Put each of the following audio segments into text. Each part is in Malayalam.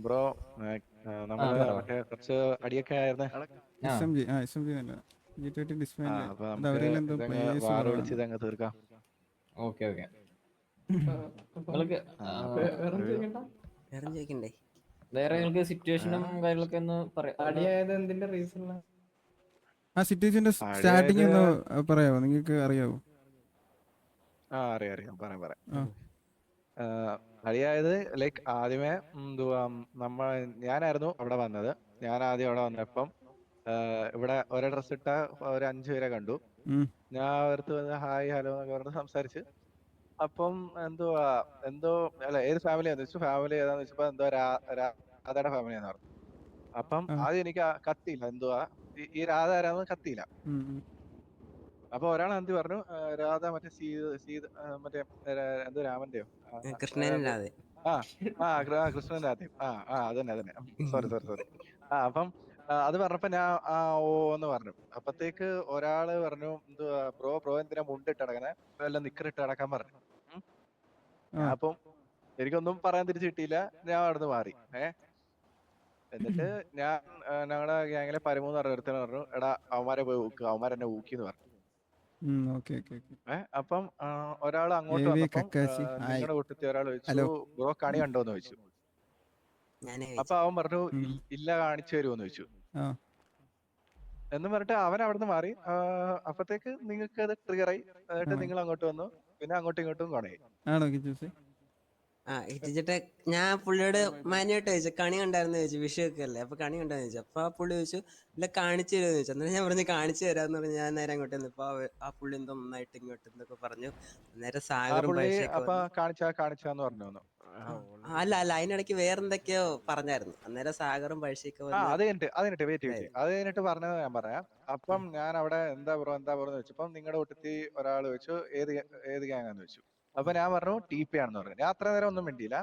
ബ്രോ ആ നമ്മള് പറ പറ. മറ്റേ കുറച്ച് അടിയൊക്കെ ആയിരുന്നു. ആ എസ് എം ജി നല്ല G20 ഡിസ്മാൻഡ് അപ്പൊ അത് നമുക്ക് അവരിൽ എന്തോ ഇതങ്ങ് പ്ലേയേഴ്സ് വാറ് വിളിച്ച് കുറവാണ്. ഇതങ്ങ് തീർക്കാം. Okay okay. അപ്പം നിങ്ങൾക്ക് അപ്പൊ വേറെ ഒരു ചോദിക്കണ്ട. വേറെ ചോദിക്കണ്ടേ? വേറെ ആ, നിങ്ങൾക്ക് ആ, സിറ്റുവേഷനും കാര്യങ്ങളൊക്കെ ഒന്ന് പറയാം ഒന്ന്. അടിയായത് എന്തിന്റെ റീസണിലാണ്? ആ സിറ്റുവേഷൻ്റെ സ്റ്റാർട്ടിങ് അടിയായത് ഒന്ന് പറയാമോ, നിങ്ങൾക്ക് അറിയാവോ? അറിയാം അറിയാം, പറയാം പറയാം. ആ അടിയായത് ലൈക്ക് ആദ്യമേ എന്തുവാ, നമ്മ ഞാനായിരുന്നു അവിടെ വന്നത്. ഞാൻ ആദ്യം അവിടെ വന്നപ്പം ഇവിടെ ഒരേ ഡ്രസ് ഇട്ട ഒരു 5 പേരെ കണ്ടു. ഉം. ഞാൻ അവർക്ക് വന്ന് ഹായ് ഹലോ എന്നൊക്കെ പറഞ്ഞ് സംസാരിച്ച്. അപ്പം എന്തുവാ, എന്തോ അല്ല ഏത് ഫാമിലിയാന്ന് വെച്ചു, ഫാമിലി ഏതാന്ന് വെച്ചപ്പോ എന്തോ രാധയുടെ ഫാമിലിയാന്ന് പറഞ്ഞു. അപ്പം ആ ആദ്യം എനിക്ക് കത്തിയില്ല, എന്തുവാ ഈ രാധ ആരാന്ന് കത്തിയില്ല. ഉം, ഉം. അപ്പൊ ഒരാൾ എന്ത് പറഞ്ഞു, രാധ മറ്റേ മറ്റേ എന്തോ രാമന്റെയോ ആരാണ്ട്. കൃഷ്ണനില്ലാതെ. ആ കൃഷ്ണന്റെ ആദ്യം അതന്നെ അതന്നെ. Sorry sorry sorry. അപ്പം അത് പറഞ്ഞപ്പോ ഞാൻ ഓ എന്ന് പറഞ്ഞു. അപ്പത്തേക്ക് ഒരാള് പറഞ്ഞു, എന്തുവാ ബ്രോ ബ്രോ എന്തിനാ മുണ്ടിട്ട് നടക്കണേ, വല്ല നിക്കറിട്ട് നടക്കാൻ പറഞ്ഞു. ഉം. ആ ഞാൻ അപ്പം എനിക്കൊന്നും പറയാൻ തിരിച്ചു കിട്ടിയില്ല. ഞാൻ അവിടുന്ന് മാറി. എന്നിട്ട് ഞാൻ ഞങ്ങളുടെ ഗ്യാങ്ങിലെ 13 പറഞ്ഞ ഒരുത്തന് പറഞ്ഞു, എടാ അവന്മാരെ പോയി ഊക്കുക, അവന്മാരെന്നെ ഊക്കിന്ന് പറഞ്ഞു. Okay okay okay. അപ്പം ഒരാൾ അങ്ങോട്ട് AV വന്നപ്പം കക്കാച്ചി ഹായ്. നിങ്ങളുടെ കൂട്ടത്തിൽ ഒരാൾ ചോദിച്ചു, ഹലോ. ബ്രോ കണി കണ്ടോന്ന് ചോദിച്ചു. ഞാനേ അപ്പൊ കഴിച്ചു. അവൻ പറഞ്ഞു, ഉം. ഇല്ല കാണിച്ചു തരുമോന്ന് ചോദിച്ചു. ആ എന്ന് പറഞ്ഞിട്ട് അവൻ അവിടുന്ന് മാറി. അപ്പത്തേക്ക് നിങ്ങൾക്ക് അത് ട്രിഗറായി. എന്നിട്ട് ആ നിങ്ങൾ അങ്ങോട്ട് വന്നു. പിന്നെ അങ്ങോട്ടും ഇങ്ങോട്ടും കൊണയായി. ആണോ കിച്ചൂസേ? ഹിറ്റിച്ചിട്ട് ഞാൻ പുള്ളിയോട് മാന്യമായിട്ട് ചോദിച്ചു, കണി കണ്ടായിരുന്നു ചോദിച്ചു, വിഷു ഒക്കെ അല്ലേ, അപ്പൊ കണി കണ്ടാന്ന് ചോദിച്ചു. അപ്പൊ ആ പുള്ളി ചോദിച്ചു, ഇല്ല കാണിച്ചു തരുമെന്ന് ചോദിച്ചു. അന്നേരം ഞാൻ പറഞ്ഞു കാണിച്ചു തരാന്ന് പറഞ്ഞു. ഞാൻ നേരെ അങ്ങോട്ട് വന്നു. ഇപ്പൊ ആ പുള്ളി എന്തോ നന്നായിട്ട് ഇങ്ങോട്ട് എന്നൊക്കെ പറഞ്ഞു. നേരെ ആ സാഗറും പുള്ളി പൈസയൊക്കെ അപ്പൊ വന്നു. കാണിച്ചാന്ന് പറഞ്ഞു വന്നു. അല്ല അല്ല, അതിനിടയ്ക്ക് വേറെന്തൊക്കെയോ പറഞ്ഞായിരുന്നു. അന്നേരം സാഗറും പൈസയൊക്കെ വന്ന് അത് കഴിഞ്ഞിട്ട് വെയിറ്റ് വെയിറ്റ്, ഇതായിരുന്നു. അത് കഴിഞ്ഞിട്ട് പറഞ്ഞത് ഞാൻ പറയാം. അപ്പം ഞാൻ അവിടെ എന്താ ബ്രോ എന്ന് വെച്ചപ്പം നിങ്ങളുടെ കൂട്ടത്തിൽ ഒരാൾ ചോദിച്ചു, ഏത് ഗ്യാങ്ങാന്ന് ചോദിച്ചു. അപ്പൊ ഞാൻ പറഞ്ഞു TP ആണെന്ന് പറഞ്ഞു. ഞാൻ അത്ര നേരം ഒന്നും മിണ്ടിയില്ല.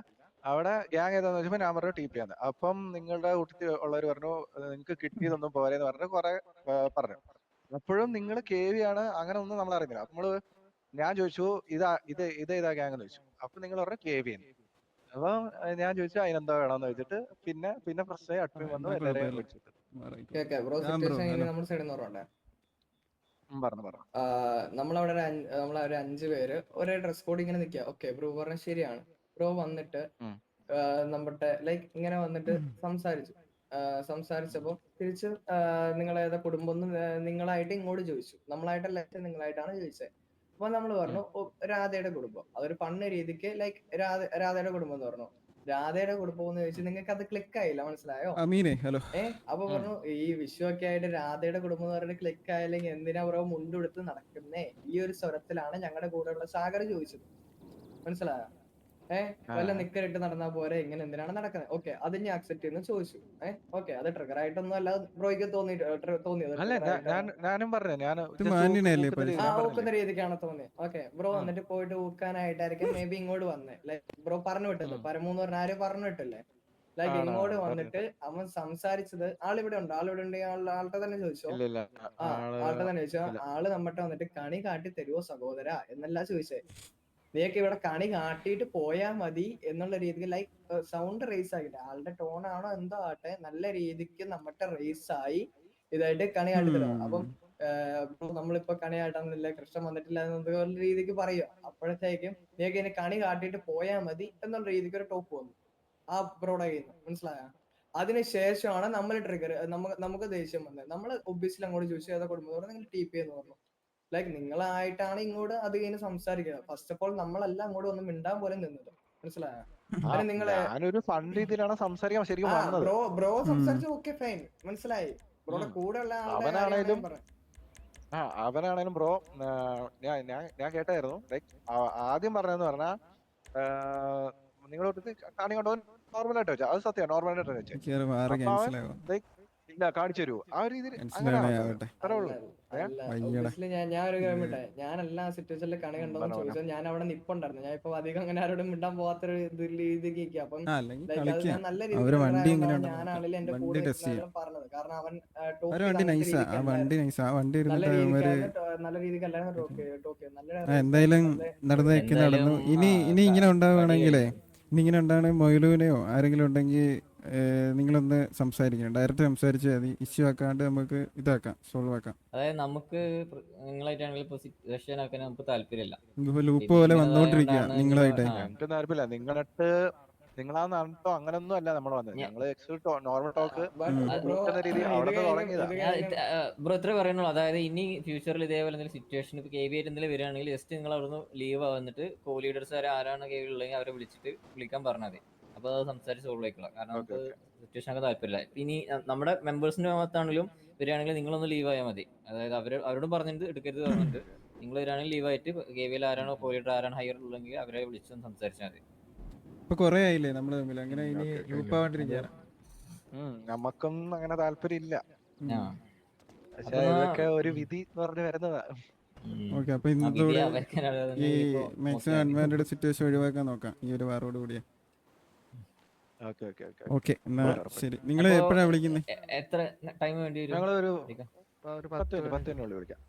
അവിടെ ഗ്യാങ് ഏതാന്ന് വെച്ചപ്പോ ഞാൻ പറഞ്ഞു TP ആണ്. അപ്പം നിങ്ങളുടെ കൂട്ടത്തിൽ ഉള്ളവർ പറഞ്ഞു, നിങ്ങക്ക് കിട്ടിയതൊന്നും പോരെന്ന് പറഞ്ഞു കുറെ പറഞ്ഞു. അപ്പോഴും നിങ്ങൾ KV ആണ് അങ്ങനെ ഒന്നും നമ്മൾ അറിയുന്നില്ല. നമ്മള് ഞാൻ ചോദിച്ചു, ഇതേതാ ഗ്യാങ് എന്ന് ചോദിച്ചു. അപ്പൊ നിങ്ങൾ പറഞ്ഞു KV എന്ന്. അപ്പൊ ഞാൻ ചോദിച്ചു അതിനെന്താ വേണമെന്ന് ചോദിച്ചിട്ട് പിന്നെ പിന്നെ പ്രശ്നമായി, ആ അഡ്മിൻ വന്നു, എന്നാ എല്ലാരെയും കുഴപ്പമില്ല. വിളിച്ചിട്ട്. ഓക്കെ ബ്രോ, ഞാൻ ബ്രോ സിറ്റുവേഷൻ ഇനി ഹലോ. നമ്മുടെ സൈഡിൽ നിന്ന് പറഞ്ഞേ. പറഞ്ഞു പറഞ്ഞു. നമ്മളവിടെ നമ്മളൊരു 5 പേര് ഒരേ ഡ്രസ് കോഡ് ഇങ്ങനെ നിൽക്കുക. ഓക്കെ ബ്രോ പറഞ്ഞ ശരിയാണ്. ബ്രോ വന്നിട്ട് ഉം. നമ്മുടെ ലൈക്ക് ഇങ്ങനെ വന്നിട്ട് സംസാരിച്ചു. സംസാരിച്ചപ്പോ തിരിച്ച് നിങ്ങൾ ഏതാ കുടുംബം എന്ന് നിങ്ങളായിട്ട് ഇങ്ങോട്ട് ചോദിച്ചു. നമ്മളായിട്ടല്ല, നിങ്ങളായിട്ടാണ് ചോദിച്ചത്. അപ്പൊ നമ്മൾ ഉം. പറഞ്ഞു, "ഓ, രാധയുടെ കുടുംബം." അതൊരു ഫണ്ണ് രീതിക്ക് ലൈക്ക് രാധയുടെ കുടുംബം എന്ന് പറഞ്ഞു. രാധയുടെ കുടുംബം എന്ന് ചോദിച്ചു. നിങ്ങൾക്ക് അത് ക്ലിക്ക് ആയില്ല, മനസ്സിലായോ? അമീനെ ഹലോ. അപ്പൊ ഉം. പറഞ്ഞു, ഈ വിഷു ഒക്കെ ആയിട്ട് രാധയുടെ കുടുംബം എന്ന് പറഞ്ഞിട്ട് ക്ലിക്ക് ആയില്ലെങ്കിൽ എന്തിനാ ബ്രോ മുണ്ടെടുത്ത് നടക്കുന്നേ? ഈ ഒരു സ്വരത്തിലാണ് ഞങ്ങളുടെ കൂടെയുള്ള സാഗർ ചോദിച്ചത്, മനസ്സിലായോ? ആ. വല്ല നിക്കറിട്ട് നടന്നാ പോരെ, ഇങ്ങനെ എന്തിനാണ് നടക്കുന്നത്? ഓക്കെ, അത് ഞാൻ അക്സെപ്റ്റ് ചെയ്യുന്നു ചോദിച്ചു. ഓക്കെ, അത് ട്രിഗർ ആയിട്ടൊന്നും അല്ല ബ്രോയ്ക്ക് തോന്നിയത് അല്ല ട്രിഗർ ആയിട്ടാണ്. ഞാനും പറഞ്ഞു, ഞാൻ ഇത് ജസ്റ്റ് മാന്യനല്ലേ ഊക്കുന്ന പൈസ? രീതി ഞാൻ പറഞ്ഞില്ലേ. ഊക്കുന്ന രീതിക്കാണ് തോന്നിയത്. ഓക്കെ ബ്രോ ഉം. വന്നിട്ട് പോയിട്ട് ഊക്കാനായിട്ടായിരിക്കും മേ ബി ഇങ്ങോട്ട് വന്നേ. ലൈക്ക് ബ്രോ പറഞ്ഞു വിട്ടത്, ഉം. പരമൂന്ന് പറഞ്ഞ ആരും പറഞ്ഞു വിട്ടില്ലേ? ലൈക്ക് ആണോ ഇങ്ങോട്ട് പറഞ്ഞു. വന്നിട്ട് അവൻ സംസാരിച്ചത്, ആളിവിടെ ഉണ്ട്, ആളിവിടെ ഉണ്ടെങ്കിൽ ആളുടെ തന്നെ ചോദിച്ചോ. ഇല്ല ഇല്ല, ആള് ആളുടെ തന്നെ ചോദിച്ചോ. ഇല്ല. ആള് നമ്മട്ട് വന്നിട്ട് കണി കാട്ടി തരുവോ സഹോദര എന്നല്ല ചോദിച്ചേ. നീയൊക്കെ ഇവിടെ കണി കാട്ടിയിട്ട് പോയാ മതി എന്നുള്ള രീതിക്ക് ലൈക്ക് സൗണ്ട് റേസ് ആക്കിട്ട് ആളുടെ ടോൺ ആണോ എന്തോ ആട്ടെ, നല്ല രീതിക്ക് നമ്മട്ട് റേസ് ആയി ഇതായിട്ട് കണി കാട്ടി തരുമോ. അപ്പം നമ്മളിപ്പോ കണി കാട്ടാന്നില്ല, കൃഷ്ണൻ വന്നിട്ടില്ല എന്നുള്ള രീതിക്ക് പറയുക. അപ്പോഴത്തേക്കും നീയൊക്കെ ഇനി കണി കാട്ടിയിട്ട് പോയാ മതി എന്നുള്ള രീതിക്ക് ഒരു ടോപ്പ് വന്നു ആ ബ്രോയുടെ കയ്യിൽ നിന്ന്, മനസ്സിലായ? അതിനുശേഷമാണ് നമ്മൾ ട്രിഗർ, നമുക്ക് ദേഷ്യം വന്നത്. നമ്മൾ ഒബ്വിയസ്ലി അങ്ങോട്ട് ചോദിച്ചു ഏതാ കുടുംബത്തോടെ, നിങ്ങൾ TP എന്ന് പറഞ്ഞു. ലൈക്ക് നിങ്ങളായിട്ടാണ് ഇങ്ങോട്ട് അത് കഴിഞ്ഞ് സംസാരിക്കുന്നത്. ഫസ്റ്റ് ഓഫ് ഓൾ നമ്മളല്ല അങ്ങോട്ട് ഒന്ന് മിണ്ടാൻ പോലും നിന്നത്, മനസ്സിലായ? അതിന് നിങ്ങളെ ഞാനൊരു ഫൺ രീതിയിലാണ് സംസാരിക്കാൻ ശരിക്കും വന്നത്. ബ്രോ സംസാരിച്ചു, ഓക്കെ ഫൈൻ, മനസ്സിലായി. ബ്രോയുടെ ഉം. കൂടെ ഉള്ള ആളുടെ കാര്യമാണ് അവനാണേലും ഞാൻ പറഞ്ഞത്. അവനാണേലും ബ്രോ, ഞാൻ ഞാൻ ഞാൻ കേട്ടായിരുന്നു. ലൈക്ക് ആദ്യം പറഞ്ഞതെന്ന് പറഞ്ഞാൽ, നിങ്ങളുടെ അടുത്ത് കാണി കൊണ്ടോ നോർമലായിട്ട് വെച്ചാൽ, അത് സത്യമാണ്, നോർമലായിട്ട് വെച്ചേ. മിക്കവാറും വാറ് അപ്പൊ അവൻ ക്യാൻസൽ ആകും. ലൈക്ക് ഇല്ല കാണിച്ചു തരുമോ ആ ഒരു രീതിയിൽ, ക്യാൻസൽ അങ്ങനെയാണ് ആണേ വന്നത്. ആവട്ടെ. അത്രേ അല്ല ഉള്ളൂ. അല്ല വയ്യടാ. ഒബ്വിയസ്ലി ഞാൻ ഒരു കാര്യം വിട്ടെ, ഞാൻ എല്ലാ സിറ്റുവേഷനിലും കണി കണ്ടോന്ന് പറഞ്ഞു പറഞ്ഞു. ചോദിച്ചത്. ഞാൻ അവിടെ നിപ്പുണ്ടായിരുന്നു. ഞാൻ ഇപ്പൊ അധികം അങ്ങനെ ആരോടും മിണ്ടാൻ പോവാത്തൊരു രീതിക്ക്. അപ്പം അല്ലെങ്കിൽ ലൈക്ക് അത് കളിക്കാം. ഞാൻ നല്ല രീതിക്ക് അവരെ ട്രിഗർ വണ്ടി ആയതുകൊണ്ടാണ് എങ്ങനെയുണ്ടെന്ന് നോക്കാം. ഞാനാണെങ്കിലും എന്റെ വണ്ടി കൂടെ ടെസ്റ്റ് ചെയ്യാം. നിൽക്കുന്നവരും പറഞ്ഞത്. കാരണം അവൻ ടോക്ക് അവരെ ചെയ്ത് വണ്ടി അങ്ങനത്തെ നൈസാ. ആ വണ്ടി രീതിക്കല്ലായിരുന്നു. നൈസാ. ആ വണ്ടി നല്ല ഇരുന്നിട്ട് അവര് രീതിക്കല്ലായിരുന്നു, നല്ല രീതിക്കല്ലായിരുന്നു ടോക്ക് നല്ല എന്തായാലും നല്ല. നടന്നേക്ക് എന്തായാലും നടന്നു. ഇനി ഇനി ഇങ്ങനെ ഉണ്ടാവുകയാണെങ്കിലേ ഇന്നിങ്ങനെ ഉണ്ടാണ് മൊയിലുവിനെയോ ആരെങ്കിലും ഉണ്ടെങ്കിൽ നിങ്ങളൊന്ന് സംസാരിക്കണം. ഡയറക്റ്റ് സംസാരിച്ച് മതി. ഇഷ്യൂ ആക്കാണ്ട് നമുക്ക് ഇതാക്കാം, സോൾവ് ആക്കാം. അതായത് നമുക്ക് നിങ്ങളായിട്ടാണെങ്കിൽ ഇപ്പൊ സിറ്റുവേഷൻ ആക്കാൻ നമുക്ക് താല്പര്യമില്ല. ഇതിപ്പോ ലൂപ്പ് പോലെ വന്നോണ്ടിരിക്കുക നിങ്ങളായിട്ട്. ഞങ്ങൾക്ക് താല്പര്യമില്ല. നിങ്ങളിട്ട് നിങ്ങളാന്ന് പറഞ്ഞിട്ടോ അങ്ങനൊന്നും അല്ല നമ്മൾ വന്നത്. ഞങ്ങള് നോർമൽ ടോക്ക് രീതി അവിടെ തുടങ്ങിയതാ. ബ്രോ ഇത്രേ പറയുന്നുള്ളൂ. അതായത് ഇനി ഫ്യൂച്ചറിൽ ഇതേപോലെ എന്തെങ്കിലും സിറ്റുവേഷൻ ഇപ്പൊ KV ആയിട്ട് എന്തെങ്കിലും വരികയാണെങ്കിൽ ജസ്റ്റ് നിങ്ങൾ അവിടുന്ന് ലീവ് വന്നിട്ട് കോ ലീഡേഴ്സ് ആരാണ് KV ഉള്ളതെങ്കിൽ അവരെ വിളിച്ചിട്ട് വിളിക്കാൻ പറഞ്ഞാൽ മതി. അപ്പൊ അത് സംസാരിച്ച് സോൾവ് ആയിക്കോളാം. കാരണം നമുക്ക് സിറ്റുവേഷൻ ഒക്കെ താല്പര്യമില്ല. ഇനി നമ്മുടെ മെമ്പേഴ്സിന്റെ ഭാഗത്താണെങ്കിലും വരികയാണെങ്കിൽ നിങ്ങളൊന്ന് ലീവ് ആയാൽ മതി. അതായത് അവരോടും പറഞ്ഞിട്ട് എടുക്കരുത് പറഞ്ഞിട്ട് നിങ്ങൾ വരികയാണെങ്കിൽ ലീവ് ആയിട്ട് KVയിൽ ആരാണോ കോ ലീഡർ ആരാണ് ഹയർ ഉള്ളതെങ്കിൽ അവരെ വിളിച്ചൊന്ന് സംസാരിച്ചാൽ മതി. ഇപ്പൊ കൊറേ ആയില്ലേ നമ്മള് തമ്മിൽ, അങ്ങനെ ഇനി ഗ്രൂപ്പ് ആവാണ്ടിരിക്കാറ്. നമുക്കും അങ്ങനെ താല്പര്യം ഇല്ല. പക്ഷെ ഇതൊക്കെ ഒരു വിധി എന്ന് പറഞ്ഞു വരുന്നതാ. ഓക്കെ, അപ്പൊ ഇന്നത്തോടെ ഈ മാക്സിമം അൺവാന്റഡ് സിറ്റുവേഷൻ ഒഴിവാക്കാൻ നോക്കാം ഈ ഒരു വാറോട് കൂടിയാ. ഓക്കെ, എന്നാ ശരി. നിങ്ങൾ എപ്പോഴാ വിളിക്കുന്നത്? എത്ര ടൈം വേണ്ടി വരും? ഞങ്ങളൊരു 10 മിനിറ്റ് വിളിക്കാം.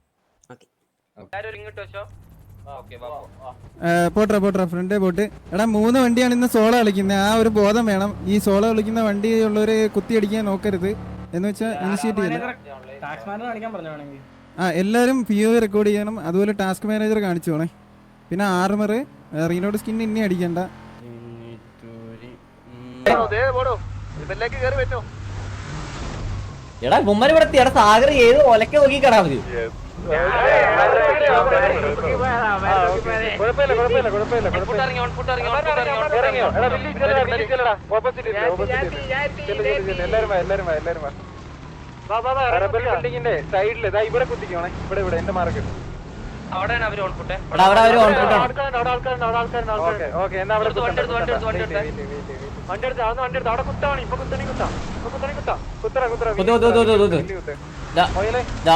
പോട്ടെ ഫ്രണ്ടേ പോട്ട്. എടാ 3 വണ്ടിയാണ് ഇന്ന് സോളോ കളിക്കുന്നത്. ആ ഒരു ബോധം വേണം. ഈ സോളോ കളിക്കുന്ന വണ്ടി ഉള്ളവര് കുത്തിയടിക്കാൻ നോക്കരുത് എന്ന് വെച്ചാൽ ഇനിഷ്യേറ്റ് ചെയ്യണം. എല്ലാരും POV റെക്കോർഡ് ചെയ്യണം. അതുപോലെ ടാസ്ക് മാനേജർ കാണിച്ചോണേ. പിന്നെ ആർമർ റീലോഡ് സ്കിൻ ഇനി അടിക്കണ്ട. എടാ ബൊമ്മന് ഇവിടെ എടാ സാഗർ ഏത് ഒലക്കെ നോക്കി കടാ മതി. സൈഡില് ഇവിടെ കുത്തിക്കോണേ. ഇവിടെ എന്റെ മാർക്ക്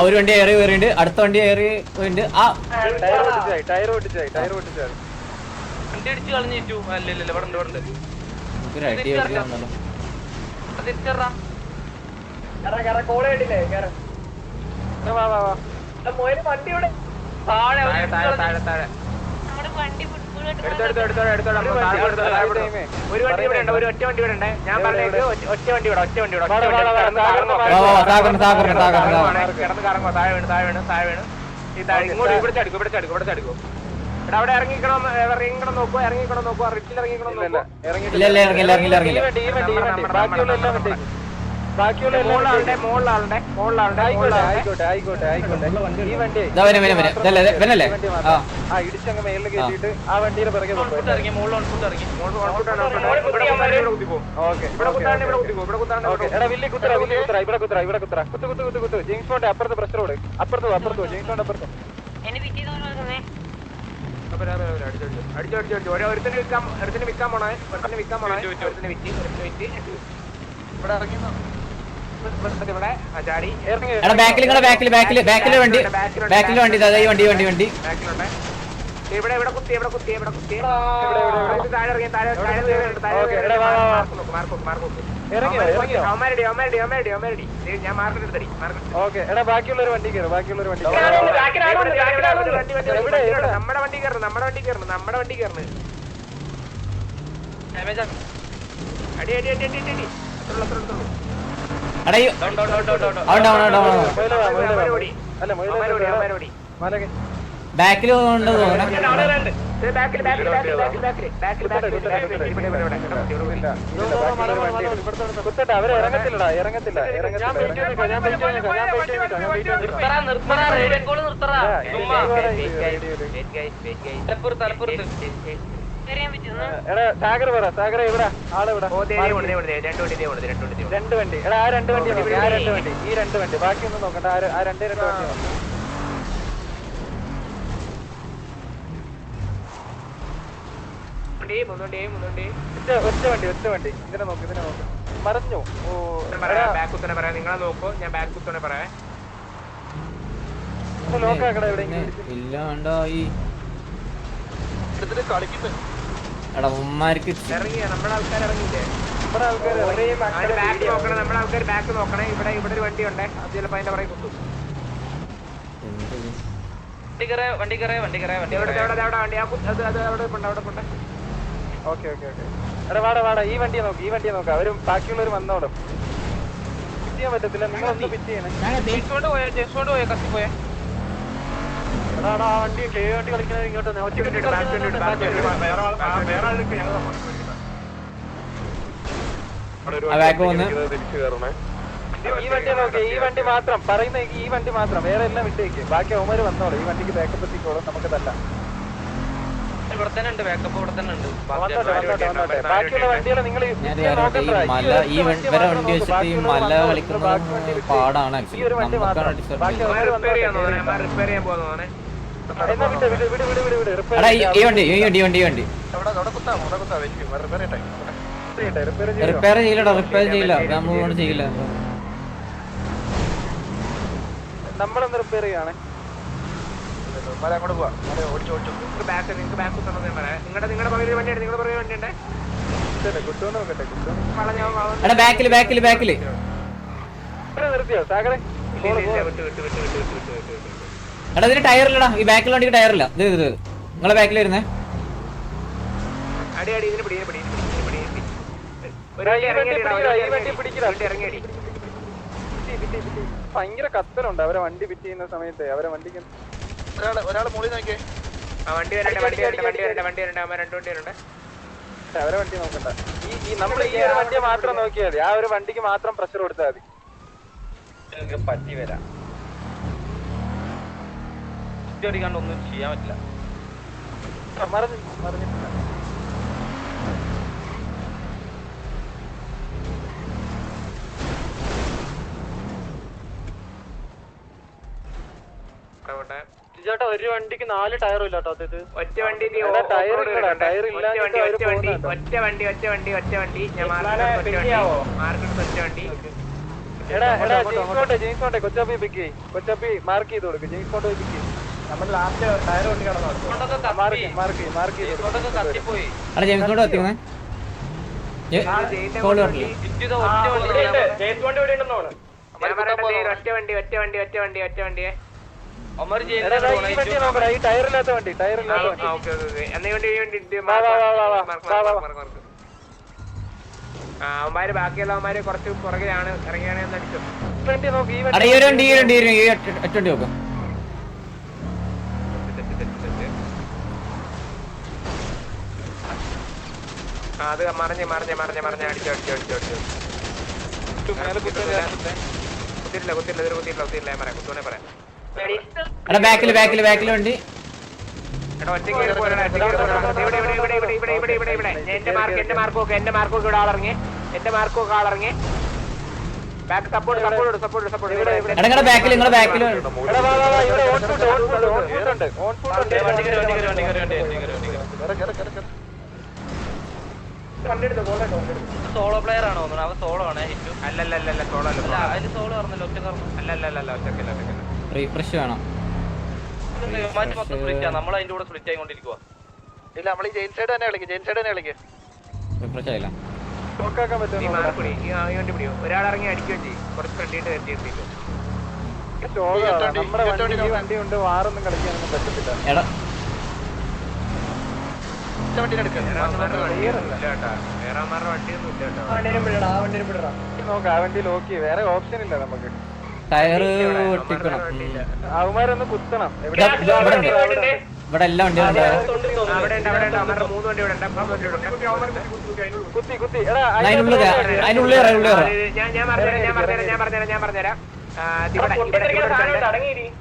ഒരു വണ്ടി ഏറി കയറിണ്ട്, അടുത്ത വണ്ടി ഏറി പോയിണ്ട്. ആ ടയർ പൊട്ടിച്ചായി വണ്ടി അടിച്ചു കളഞ്ഞിട്ടു. അല്ലല്ല ഇവിടെ തിരിച്ചറാ വണ്ടിയുടെ താഴെ താഴെ ഒരു വണ്ടി ഇവിടെ ഉണ്ട്, ഒരു ഒറ്റ വണ്ടി ഇവിടെ ഉണ്ട്. ഞാൻ പറഞ്ഞേക്ക് ഒറ്റ വണ്ടി ഇവിടെ കിടന്ന് കറങ്ങോ. താഴെ വീണ് ഈ താഴെ ഇങ്ങോട്ട് ഇവിടെ ചടിക്കും. എടാ അവിടെ ഇറങ്ങിക്കണം നോക്കുക. റിച്ചിൽ ഇറങ്ങിക്കണം നോക്കുക. മുകളിലാളുടെ ഇടിച്ചങ്ങ് മേളിൽ കയറ്റിട്ട് ആ വണ്ടിയുടെ പിറകെ ഇറങ്ങി ജെയിംസ് ബോണ്ട് അപ്പുറത്ത് പ്രഷർ റോഡ് അപ്പുറത്ത് ജെയിംസ് ബോണ്ട് അപ്പുറത്ത് ഒരുത്തിന് വിൽക്കാൻ പോണേ. ഇവിടെ ഇറങ്ങി ഇവിടെ കുത്തി താഴെ ഇറങ്ങി ഞാൻ മാർക്കറ്റ് എടാ ബാക്കിയുള്ളൊരു വണ്ടി കയറും. നമ്മുടെ വണ്ടി കയറുന്നു. അടി ബാക്കിൽ അവര് ഇറങ്ങത്തില്ല. സാഗർ ഇവിടെ ആളിവിടെ 2 വണ്ടി. എടാ ആ 2 വണ്ടി ഈ 2 വണ്ടി ബാക്കിയൊന്നും നോക്കണ്ട. ആ 2 വണ്ടി ഒറ്റ വണ്ടി ഇതിനെ നോക്ക്. മറഞ്ഞു. ബാക്ക് കുത്തനെ പറയാം. നിങ്ങളെ നോക്കൂ, ഞാൻ ബാക്ക് കുത്തനെ പറയാം. ലോക്കാക്കട എവിടെ ഇല്ലാണ്ടായി. എടാ ഉമ്മാർക്ക് ഇറങ്ങിയ നമ്മുടെ ആൾക്കാർ ഇറങ്ങിയില്ലേ? ബാക്ക് നോക്കണേ, നമ്മുടെ ആൾക്കാർ ബാക്ക് നോക്കണേ. ഇവിടെ ഒരു വണ്ടി ഉണ്ടേ, അത് ചിലപ്പോ അതിന്റെ പറയും കുത്തും. വണ്ടി കയറേ. ഓക്കെ എടാ വാടാ ഈ വണ്ടിയെ നോക്ക് അവരും ബാക്കിയുള്ളവർ വന്നോളും. പിറ്റ് ചെയ്യാൻ പറ്റത്തില്ല, നിങ്ങളൊന്ന് പിറ്റ് ചെയ്യണം. ജെയിംസോണ്ട് പോയ കത്തി പോയെ എടാ ആ വണ്ടി വണ്ടി കളിക്കുന്നത് ഇങ്ങോട്ട് വേറെ ആൾക്ക് ഞങ്ങൾ ബാക്ക് വന്ന് തിരിച്ചു കയറണേ. ഈ വണ്ടി നോക്കി, ഈ വണ്ടി മാത്രം പറയുന്ന ഈ വണ്ടി മാത്രം, വേറെ എല്ലാം വിട്ടേക്ക്. ബാക്കി അവന്മാര് വന്നോളൂ, ഈ വണ്ടിക്ക് ബാക്കപ്പ് എത്തിക്കോളും, നമുക്ക് തല്ല. ഇവിടെ തന്നെ ഉണ്ട് ബാക്കപ്പ്, ഇവിടെ തന്നെ ഉണ്ട്. വന്നോട്ടെ. ബാക്കിയുള്ള വണ്ടികളെ നിങ്ങൾ ഞാൻ മല ഈ വരെ വണ്ടി വെച്ചിട്ട് ഈ മല കളിക്കുന്നത് പാടാണ് ആക്ച്വലി. നമുക്കാണ് ഡിസ്റ്റർബ്. റിപ്പയർ ചെയ്യാൻ പോകുന്നതാണ്. എടാ ഈ വണ്ടി റിപ്പയർ ചെയ്യില്ല നമ്മളോട് ചെയ്യില്ല. നമ്മളൊന്ന് റിപ്പയർ ചെയ്യണേ. അങ്ങോട്ട് പോവാ. നിങ്ങളുടെ പകുതി വണ്ടിയുണ്ട്, നിങ്ങളുടെ പകുതി വണ്ടിയുണ്ട്. എടാ ബാക്കില് നിർത്തിയോ സാഗറെ? എടാ ഇതിന് ടയറില്ലടാ, ഈ ബാക്കിൽ വണ്ടിക്ക് ടയറില്ല. ഇത് നിങ്ങളെ ബാക്കിൽ വരുന്നേ. അടി ഇതിന് പിടി ഇറങ്ങിയടി. ഭയങ്കര കത്തലുണ്ട് അവരെ വണ്ടി പിറ്റ് ചെയ്യുന്ന സമയത്ത്. അവരെ വണ്ടിക്ക് ഒരാള് മുകളിൽ നോക്കിയേ. വണ്ടി വരണ്ട അമ്മ 2 വണ്ടി വരണ്ടേ. അവരെ വണ്ടി നോക്കണ്ട. ഈ നമ്മൾ ഈ ഒരു വണ്ടിയെ മാത്രം നോക്കിയാൽ മതി. ആ ഒരു വണ്ടിക്ക് മാത്രം പ്രഷർ കൊടുത്താൽ മതി. പറ്റി വരാം. ഒന്നും ചെയ്യാൻ പറ്റില്ല. മറിഞ്ഞിട്ടില്ല. ചേട്ടാ ഒരു വണ്ടിക്ക് 4 ടയറും ഇല്ല കേട്ടോ. അത് ഒറ്റ വണ്ടി ടയർ ഇല്ല. ഒറ്റ വണ്ടി ഞാൻ മാർക്കെടുത്ത് ഒറ്റ വണ്ടി. എടാ ജെയിംസ് കൊച്ചാപ്പി പിക്ക് കൊച്ചാപ്പി മാർക്ക് ചെയ്ത് കൊടുക്കും. ജെയിംസ് കൊണ്ട് പിക്ക് ചെയ്യും. നമ്മൾ ലാസ്റ്റ് ടയർ വണ്ടി മാർക്ക് കത്തിപ്പോയി. എടാ ജെയിംസ് കൊണ്ട് എത്തിക്കുന്നേ. കോള് പറഞ്ഞില്ലേ? ഒറ്റ വണ്ടിയെ ഈ വണ്ടി നോക്കടാ. ഈ ടയറില്ലാത്ത വണ്ടി അവന്മാര് ബാക്കിയുള്ളവന്മാര് കുറച്ച് പുറകിലാണ്. ഇറങ്ങിയാണെന്ന് അടിച്ചു. വണ്ടി നോക്കി. ഈ എടാ ഈ ഒരു വണ്ടി ഒറ്റ നോക്കാം. അത് മറിഞ്ഞ് അടിച്ചു. കുത്തിയില്ല പറയാം കുത്തുവനെ പറയാം. എടാ ബാക്കില് വണ്ടി. എന്റെ മാർക്ക് ഇവിടെ ആളിറങ്ങി. Back support. എടാ ബാക്കിൽ നിങ്ങളെ ബാക്കിൽ സോളോ പ്ലെയർ ആണോ? അവൻ സോളോ ആണ്. അല്ലല്ല സോളോ അല്ല. അതിന് സോളോ പറഞ്ഞല്ലോ. അല്ലല്ല ഒറ്റക്കല്ല. റീഫ്രഷ് വേണം. നമ്മൾ അതിന്റെ കൂടെ സ്പ്ലിറ്റ് ആയിക്കൊണ്ടിരിക്കുക. ഇല്ല നമ്മൾ ഈ ജെയിൻ സൈഡ് തന്നെ കളിക്കും. റിഫ്രഷ് ആയില്ല. നോക്കാക്കാൻ പറ്റും. ഈ വണ്ടി പിടിയോ. ഒരാൾ ഇറങ്ങി അടിക്കുകയും ചെയ്യും. കുറച്ച് ഫ്രണ്ടിട്ട് എത്തിയിട്ടില്ല. നമ്മുടെ വണ്ടി കൊണ്ട് വാറൊന്നും കളിക്കാനൊന്നും പറ്റത്തില്ല. എടാ നോക്കാം. ആ വണ്ടി ലോക്ക് ചെയ്യും. വേറെ ഓപ്ഷൻ ഇല്ല നമുക്ക്. ടയറ് ഒട്ടിക്കണം. അവന്മാരൊന്ന് കുത്തണം. ഇവിടെ എല്ലാം വണ്ടികളുണ്ട്. കുത്തി എടാ അതിനുള്ളിൽ ഞാൻ പറഞ്ഞുതരാം.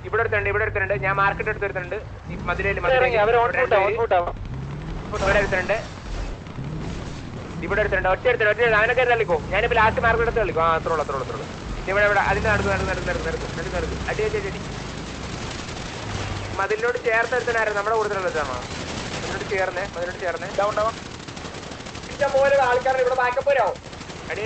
ഇവിടെ എടുത്തിട്ടുണ്ട്. ഞാൻ മാർക്കറ്റ് എടുത്തിട്ടുണ്ട്. മധുരയിൽ ഇവിടെ എടുത്തിട്ടുണ്ട്. ഒറ്റ അവനൊക്കെ തള്ളിക്കോ. ഞാനിപ്പോ ലാസ്റ്റ് മാർക്കറ്റ് എടുത്ത് തള്ളിക്കോ. അത്രോളൂ. ഇവിടെ അതിന് നടക്കും. അടി മതിലിനോട് ചേർത്ത് എടുത്തനായിരുന്നു നമ്മുടെ കൂടുതലുള്ളതാണോ? അതിനോട് ചേർന്നേ പോലെ ആൾക്കാരുടെ ഇവിടെ ബാക്കപ്പ് വരാമോ? അടി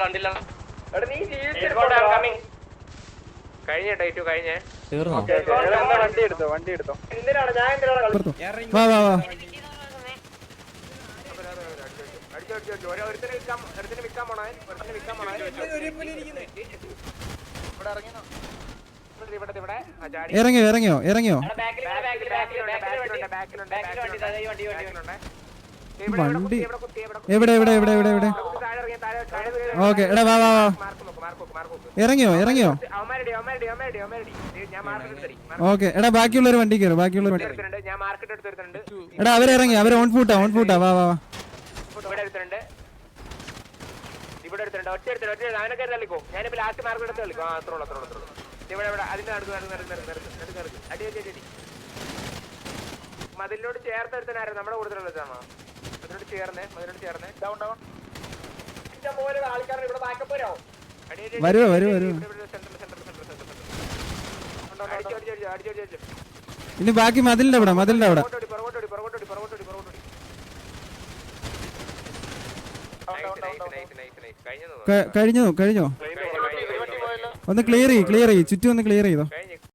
കണ്ടില്ല. കഴിഞ്ഞ ടൈറ്റു കഴിഞ്ഞേ തീർന്നോ? വണ്ടി എടുത്തോ എന്തിനാണ് ഞാൻ എന്തിനാണ് അപ്പുറത്തോ? വാ വാ വാ ഒരുത്തിന് വിൽക്കാൻ പോണേ ഇവിടെ ഇറങ്ങിയോ വണ്ടി എവിടെ ഓക്കെ എടാ വാ വാ വാ ഇറങ്ങിയോ ഓക്കെ എടാ ബാക്കിയുള്ളൊരു വണ്ടി കയറും ഞാൻ മാർക്കറ്റ് എടുത്തിട്ടുണ്ട് എടാ അവരിറങ്ങി അവർ ഓൺ ഫൂട്ടാ വാ വാ വാ ഇവിടെ എടുത്തിട്ടുണ്ട് ഒറ്റ അവനൊക്കെ തള്ളിക്കോ ഞാനിപ്പോ ലാസ്റ്റ് മാർക്കറ്റ് എടുത്ത് കളിക്കും അത്രോളൂ ഇവിടെ അതിന്റെ അടി മതിലിനോട് ചേർത്തെടുത്തനായിരുന്നു നമ്മുടെ കൂടുതലുള്ളതാണോ അതിനോട് ചേർന്നേ ഡൗൺ ഇഷ്ടം പോലെ ആൾക്കാർ ഇവിടെ ബാക്കപ്പ് വരാമോ വരുവോ അടിച്ചു ഇനി ബാക്കി മതിലിന്റെ അവിടെ കഴിഞ്ഞോ ഒന്ന് ക്ലിയർ ചെയ്യ് ചുറ്റും ഒന്ന് ക്ലിയർ ചെയ്തോ